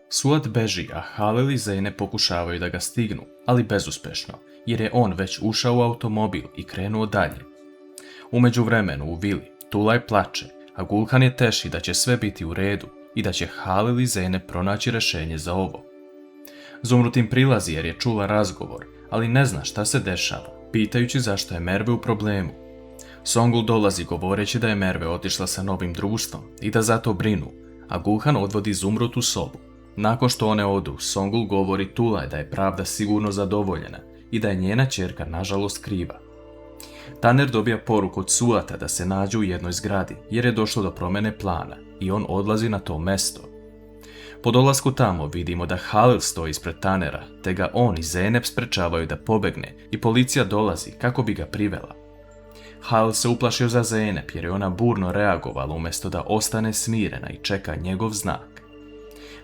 Suat beži, a Halil i Zeynep pokušavaju da ga stignu, ali bezuspešno, jer je on već ušao u automobil i krenuo dalje. U međuvremenu u vili Tulaj plače, a Gulhan je teši da će sve biti u redu i da će Halil i Zeynep pronaći rješenje za ovo. Zumrut im prilazi jer je čula razgovor, ali ne zna šta se dešava, pitajući zašto je Merve u problemu. Songul dolazi govoreći da je Merve otišla sa novim društvom i da zato brinu, a Gulhan odvodi Zumrut u sobu. Nakon što one odu, Songul govori Tulaj da je pravda sigurno zadovoljena i da je njena ćerka nažalost kriva. Taner dobija poruku od Suata da se nađu u jednoj zgradi jer je došlo do promjene plana i on odlazi na to mesto. Po dolasku tamo vidimo da Halil stoji ispred Tanera, te ga on i Zeynep sprečavaju da pobegne i policija dolazi kako bi ga privela. Halil se uplašio za Zeynep jer je ona burno reagovala umjesto da ostane smirena i čeka njegov znak.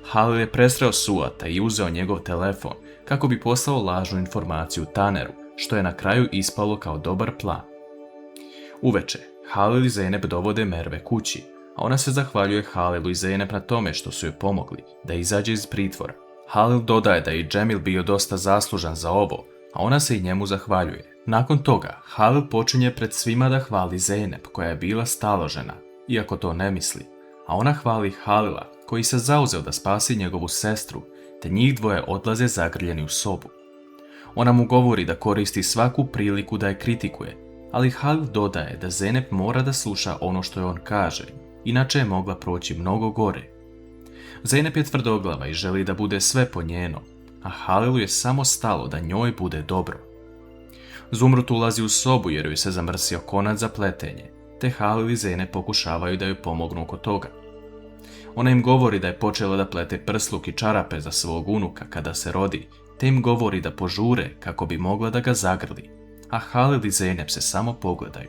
Halil je presreo Suata i uzeo njegov telefon kako bi poslao lažnu informaciju Taneru, što je na kraju ispalo kao dobar plan. Uveče, Halil i Zeynep dovode Merve kući, a ona se zahvaljuje Halilu i Zeynep na tome što su joj pomogli da izađe iz pritvora. Halil dodaje da je i Džemil bio dosta zaslužan za ovo, a ona se i njemu zahvaljuje. Nakon toga, Halil počinje pred svima da hvali Zeynep koja je bila staložena, iako to ne misli, a ona hvali Halila koji se zauzeo da spasi njegovu sestru, te njih dvoje odlaze zagrljeni u sobu. Ona mu govori da koristi svaku priliku da je kritikuje, ali Halil dodaje da Zeynep mora da sluša ono što je on kaže, inače je mogla proći mnogo gore. Zeynep je tvrdoglava i želi da bude sve po njeno, a Halilu je samo stalo da njoj bude dobro. Zumrut ulazi u sobu jer joj se zamrsio konac za pletenje, te Halil i Zeynep pokušavaju da joj pomognu oko toga. Ona im govori da je počela da plete prsluk i čarape za svog unuka kada se rodi, te im govori da požure kako bi mogla da ga zagrli, a Halil i Zeynep se samo pogledaju.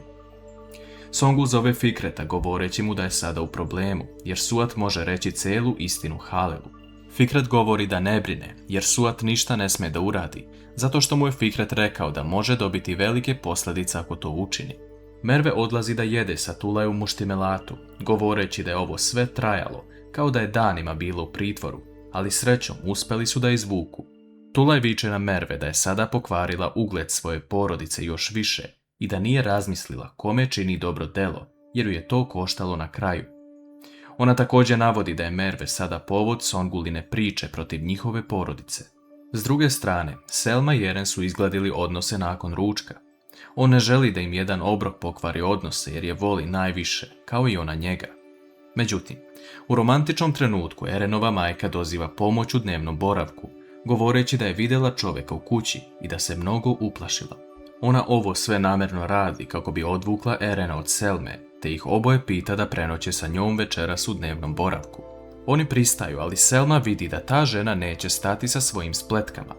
Songul zove Fikreta govoreći mu da je sada u problemu, jer Suat može reći celu istinu Halilu. Fikret govori da ne brine, jer Suat ništa ne sme da uradi, zato što mu je Fikret rekao da može dobiti velike posljedice ako to učini. Merve odlazi da jede sa Tulaj u muštimelatu, govoreći da je ovo sve trajalo, kao da je danima bilo u pritvoru, ali srećom uspeli su da izvuku. Tulaj viče na Merve da je sada pokvarila ugled svoje porodice još više i da nije razmislila kome čini dobro delo, jer ju je to koštalo na kraju. Ona također navodi da je Merve sada povod Songuline priče protiv njihove porodice. S druge strane, Selma i Eren su izgladili odnose nakon ručka. On ne želi da im jedan obrok pokvari odnose jer je voli najviše, kao i ona njega. Međutim, u romantičnom trenutku Erenova majka doziva pomoć u dnevnom boravku, govoreći da je vidjela čovjeka u kući i da se mnogo uplašila. Ona ovo sve namjerno radi kako bi odvukla Erena od Selme, te ih oboje pita da prenoće sa njom večeras u dnevnom boravku. Oni pristaju, ali Selma vidi da ta žena neće stati sa svojim spletkama.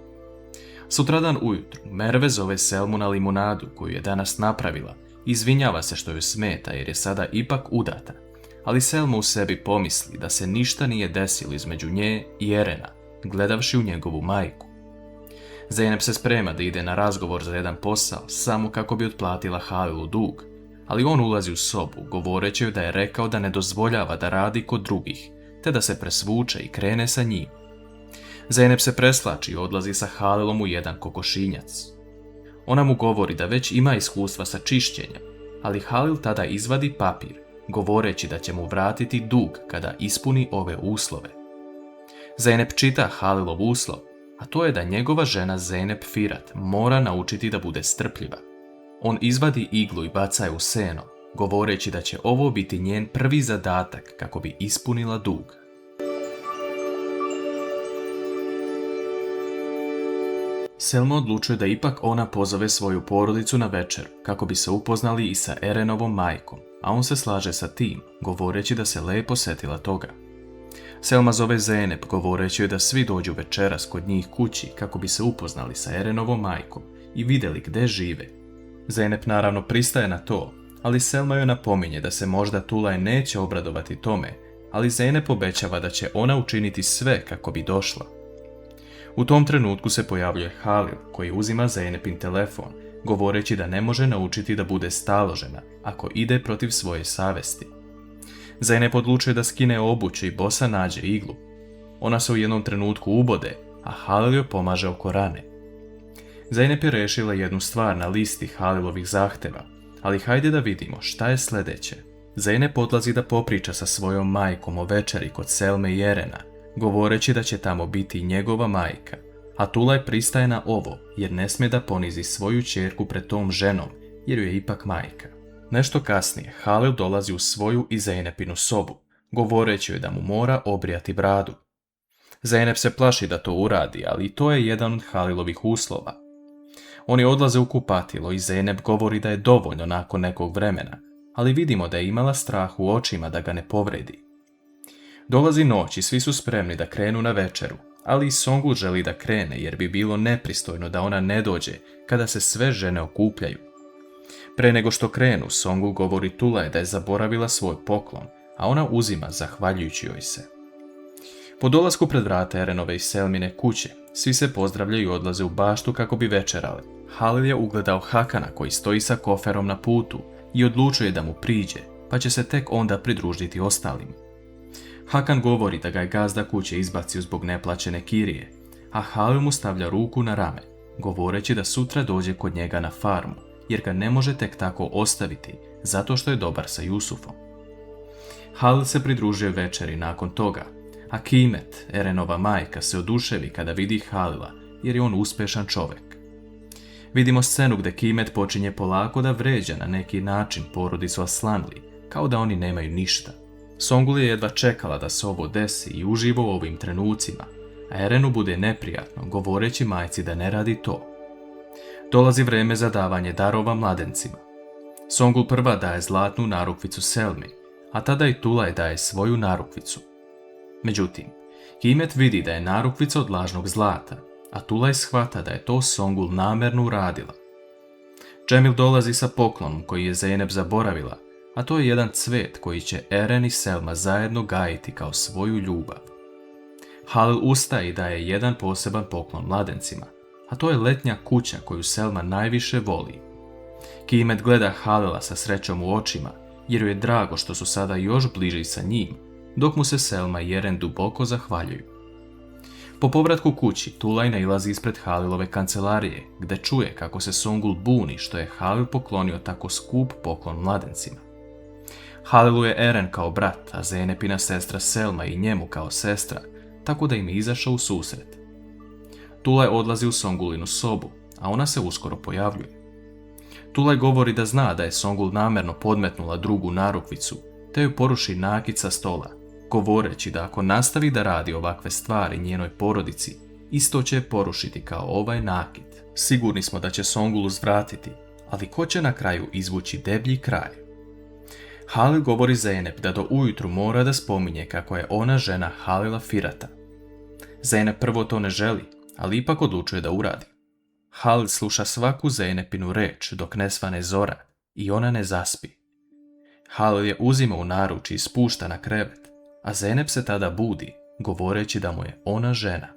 Sutradan ujutru Merve zove Selmu na limunadu koju je danas napravila i izvinjava se što joj smeta jer je sada ipak udata, ali Selma u sebi pomisli da se ništa nije desilo između nje i Erena, gledavši u njegovu majku. Zeynep se sprema da ide na razgovor za jedan posao samo kako bi otplatila Halilu dug, ali on ulazi u sobu govoreći joj da je rekao da ne dozvoljava da radi kod drugih, te da se presvuče i krene sa njim. Zeynep se preslači i odlazi sa Halilom u jedan kokošinjac. Ona mu govori da već ima iskustva sa čišćenjem, ali Halil tada izvadi papir, govoreći da će mu vratiti dug kada ispuni ove uslove. Zeynep čita Halilov uslov, a to je da njegova žena Zeynep Firat mora naučiti da bude strpljiva. On izvadi iglu i baca je u seno, govoreći da će ovo biti njen prvi zadatak kako bi ispunila dug. Selma odlučuje da ipak ona pozove svoju porodicu na večer kako bi se upoznali i sa Erenovom majkom, a on se slaže sa tim, govoreći da se lepo setila toga. Selma zove Zeynep govoreći joj da svi dođu večeras kod njih kući kako bi se upoznali sa Erenovom majkom i vidjeli gdje žive. Zeynep naravno pristaje na to, ali Selma joj napominje da se možda Tulaj neće obradovati tome, ali Zeynep obećava da će ona učiniti sve kako bi došla. U tom trenutku se pojavljuje Halil koji uzima Zeynepin telefon, govoreći da ne može naučiti da bude staložena ako ide protiv svoje savesti. Zeynep odlučuje da skine obuću i bosa nađe iglu. Ona se u jednom trenutku ubode, a Halil joj pomaže oko rane. Zeynep je rešila jednu stvar na listi Halilovih zahteva, ali hajde da vidimo šta je sljedeće. Zeynep odlazi da popriča sa svojom majkom o večeri kod Selme i Erena, govoreći da će tamo biti njegova majka, a Tulaj pristaje na ovo jer ne smije da ponizi svoju ćerku pred tom ženom jer ju je ipak majka. Nešto kasnije Halil dolazi u svoju i Zeynepinu sobu, govoreći joj da mu mora obrijati bradu. Zeynep se plaši da to uradi, ali to je jedan od Halilovih uslova. Oni odlaze u kupatilo i Zeynep govori da je dovoljno nakon nekog vremena, ali vidimo da je imala strah u očima da ga ne povredi. Dolazi noć i svi su spremni da krenu na večeru, ali i Songul želi da krene jer bi bilo nepristojno da ona ne dođe kada se sve žene okupljaju. Pre nego što krenu, Songul govori Tulaj da je zaboravila svoj poklon, a ona uzima zahvaljujući joj se. Po dolasku pred vrata Erenove i Selmine kuće, svi se pozdravljaju i odlaze u baštu kako bi večerali. Halil je ugledao Hakana koji stoji sa koferom na putu i odlučuje da mu priđe, pa će se tek onda pridružiti ostalim. Hakan govori da ga je gazda kuće izbacio zbog neplaćene kirije, a Halil mu stavlja ruku na rame, govoreći da sutra dođe kod njega na farmu, jer ga ne može tek tako ostaviti, zato što je dobar sa Jusufom. Halil se pridružuje večeri nakon toga, a Kimet, Erenova majka, se oduševi kada vidi Halila, jer je on uspešan čovjek. Vidimo scenu gdje Kimet počinje polako da vređa na neki način porodicu Aslanli, kao da oni nemaju ništa. Songul je jedva čekala da se ovo desi i uživa u ovim trenucima, a Erenu bude neprijatno, govoreći majci da ne radi to. Dolazi vreme za davanje darova mladencima. Songul prva daje zlatnu narukvicu Selmi, a tada i Tulaj daje svoju narukvicu. Međutim, Kimet vidi da je narukvica od lažnog zlata, a Tulaj shvata da je to Songul namerno uradila. Džemil dolazi sa poklonom koji je Zeynep zaboravila, a to je jedan cvet koji će Eren i Selma zajedno gajiti kao svoju ljubav. Halil ustaje i daje jedan poseban poklon mladencima, a to je letnja kuća koju Selma najviše voli. Kimet gleda Halila sa srećom u očima, jer joj je drago što su sada još bliži sa njim, dok mu se Selma i Eren duboko zahvaljuju. Po povratku kući, Tulaj nailazi ispred Halilove kancelarije, gde čuje kako se Songul buni što je Halil poklonio tako skup poklon mladencima. Halilu je Eren kao brat, a Zeynepina sestra Selma i njemu kao sestra, tako da im je izašao u susret. Tulaj odlazi u Songulinu sobu, a ona se uskoro pojavljuje. Tulaj govori da zna da je Songul namerno podmetnula drugu narukvicu, te ju poruši nakit sa stola, govoreći da ako nastavi da radi ovakve stvari njenoj porodici, isto će je porušiti kao ovaj nakit. Sigurni smo da će Songul uzvratiti, ali ko će na kraju izvući deblji kraj? Halil govori Zeynep da do ujutru mora da spominje kako je ona žena Halila Firata. Zeynep prvo to ne želi, ali ipak odlučuje da uradi. Halil sluša svaku Zeynepinu reč dok ne svane zora i ona ne zaspi. Halil je uzima u naruč i spušta na krevet, a Zeynep se tada budi, govoreći da mu je ona žena.